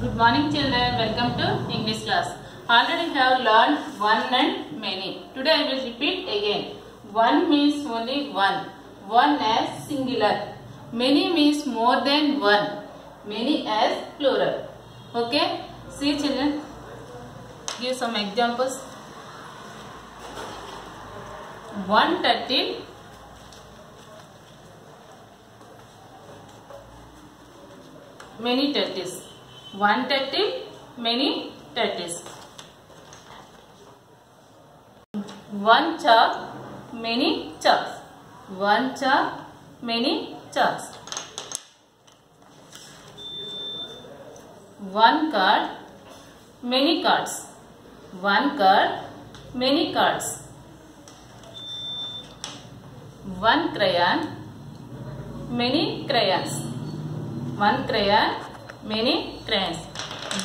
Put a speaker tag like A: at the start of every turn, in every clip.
A: Good morning children, welcome to English class. Already have learned one and many. Today I will repeat again. One means only one. One as singular. Many means more than one. Many as plural. Okay? See children. Give some examples. One turtle. Many turtles. One turtle, many turtles. One chalk, many chalks. One chalk, many chalks. One card, many cards. One card, many cards. One crayon, many crayons. One crayon, many crayons.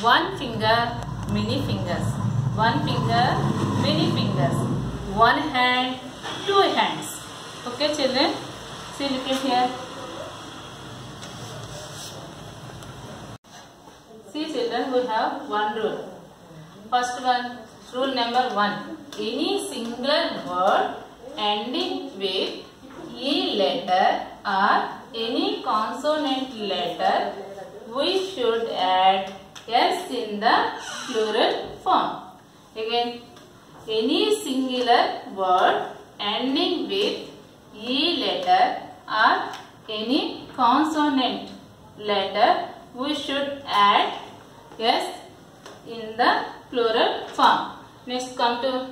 A: One finger, many fingers. One finger, many fingers. One hand, two hands. Okay children? See, look at here. See children, we have one rule. First one, rule number 1. Any singular word ending with E letter or any consonant letter, we should add S in the plural form. Again, any singular word ending with E letter or any consonant letter, we should add S in the plural form. Next come to,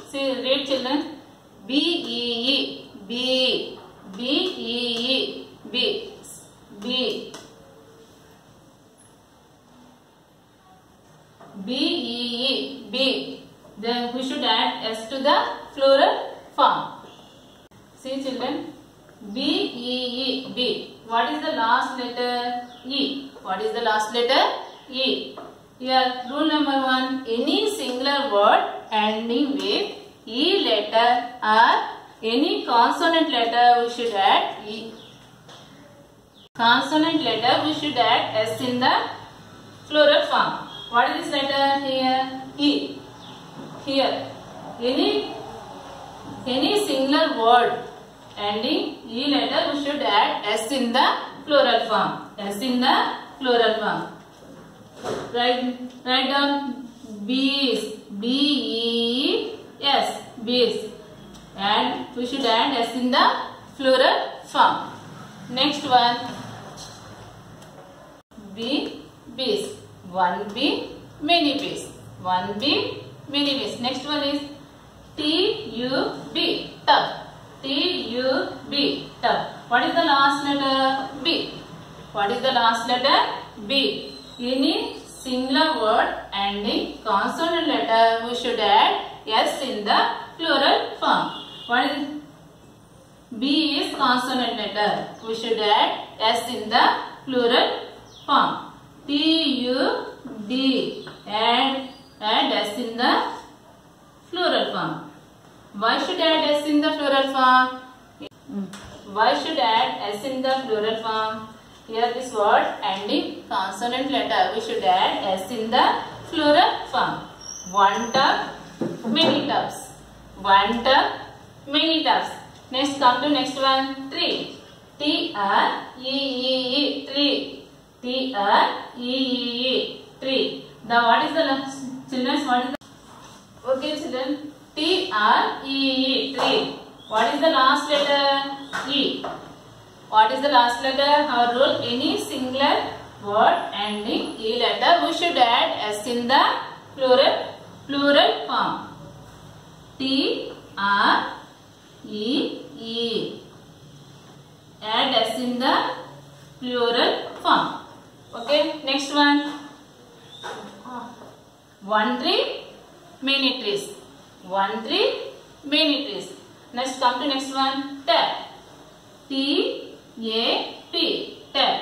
A: see, read children. B-E-E, B, B-E-E, B, B, B-E-E, B. Then we should add S to the plural form. See children, B-E-E, B. What is the last letter? E. What is the last letter? E. Here, rule number 1. Any singular word ending with E letter or any consonant letter, we should add E. Consonant letter, we should add S in the plural form. What is this letter here? E. Here, any singular word ending E letter, we should add S in the plural form. S in the plural form. Write down bees. B-E-E-S. Bees. And we should add S in the plural form. Next one. Bees. One bee, many bees. One bee, many bees. Next one is T-U-B. Tub. T-U-B. Tub. What is the last letter? B. What is the last letter? B. Any singular word ending consonant letter, we should add S in the plural form. What is B is consonant letter. We should add S in the plural form. T-U-D. Add S in the plural form. Why should add S in the plural form? Why should add S in the plural form? Here this word ending consonant letter, we should add S in the plural form. One tub, many tubs. One tub, many tubs. Next come to next one. Tree. T-R-E-E-E. Tree. T-R-E-E-E. Tree. The what is the children? What is the? Okay children. T-R-E-E. Tree. What is the last letter? E. What is the last letter? Our rule, any singular word ending E letter, we should add S in the plural form. T-R-E-E. Add S in the plural form. Okay, next one. One tree, many trees. One tree, many trees. Next come to next one. Tap. T-A-P. Tap.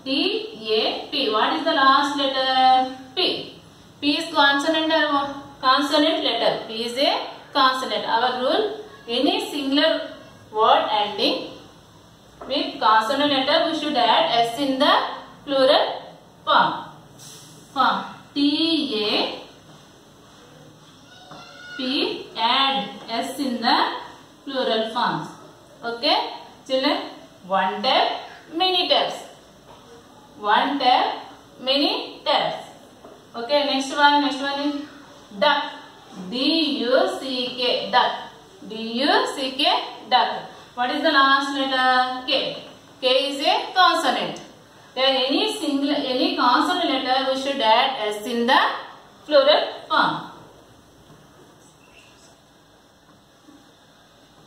A: T-A-P. What is the last letter? P. P is consonant or consonant letter. P is a consonant. Our rule, any singular word ending with consonant letter, we should add S in the plural Farm. Farm. T-A-P. Add S in the plural forms. Okay, children. One tap, many taps. One tap, many taps. Okay, next one is duck. D-U-C-K. Duck. D-U-C-K. Duck. What is the last letter? K. K is a consonant. Any consonant letter we should add S in the plural form.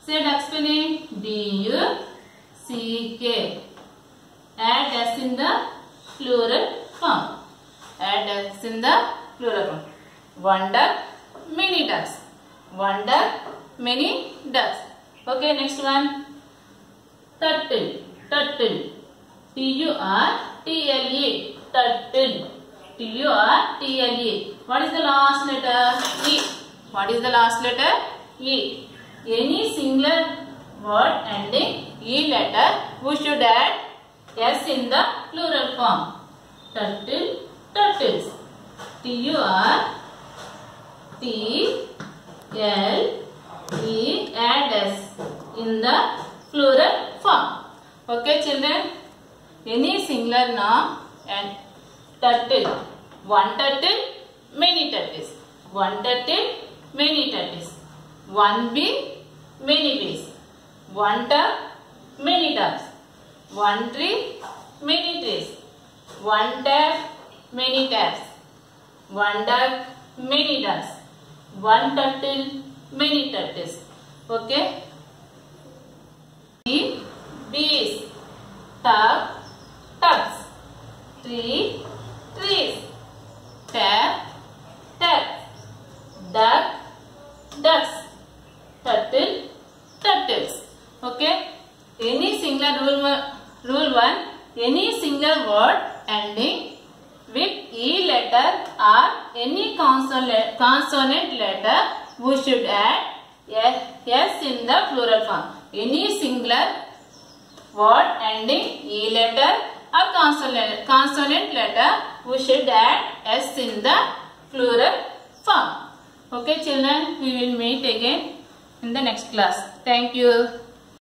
A: Say duck spelling. D-U-C-K. Add S in the plural form. Add S in the plural form. One duck, many ducks. One duck, many ducks. Okay, next one. Turtle. Turtle. T-U-R-T-L-E. Turtle. T-U-R-T-L-E. What is the last letter? E. What is the last letter? E. Any singular word ending E letter, we should add S in the plural form. Turtle, turtles. T-U-R-T-L-E. Add S in the plural form. Okay, children. Any singular noun and turtle. One turtle, many turtles. One turtle, many turtles. One bee, many bees. One duck, many ducks. One tree, many trees. One tap, many taps. One duck, many ducks. One turtle, many turtles. Okay? Bees. Tub, tubs. Tree, trees. Tap, taps. Duck, ducks. Turtle, turtles. Okay? Any singular rule 1. Any single word ending with E letter or any consonant letter, we should add S in the plural form. Any singular word ending E letter or consonant letter, we should add S in the plural form. Okay, children, we will meet again in the next class. Thank you.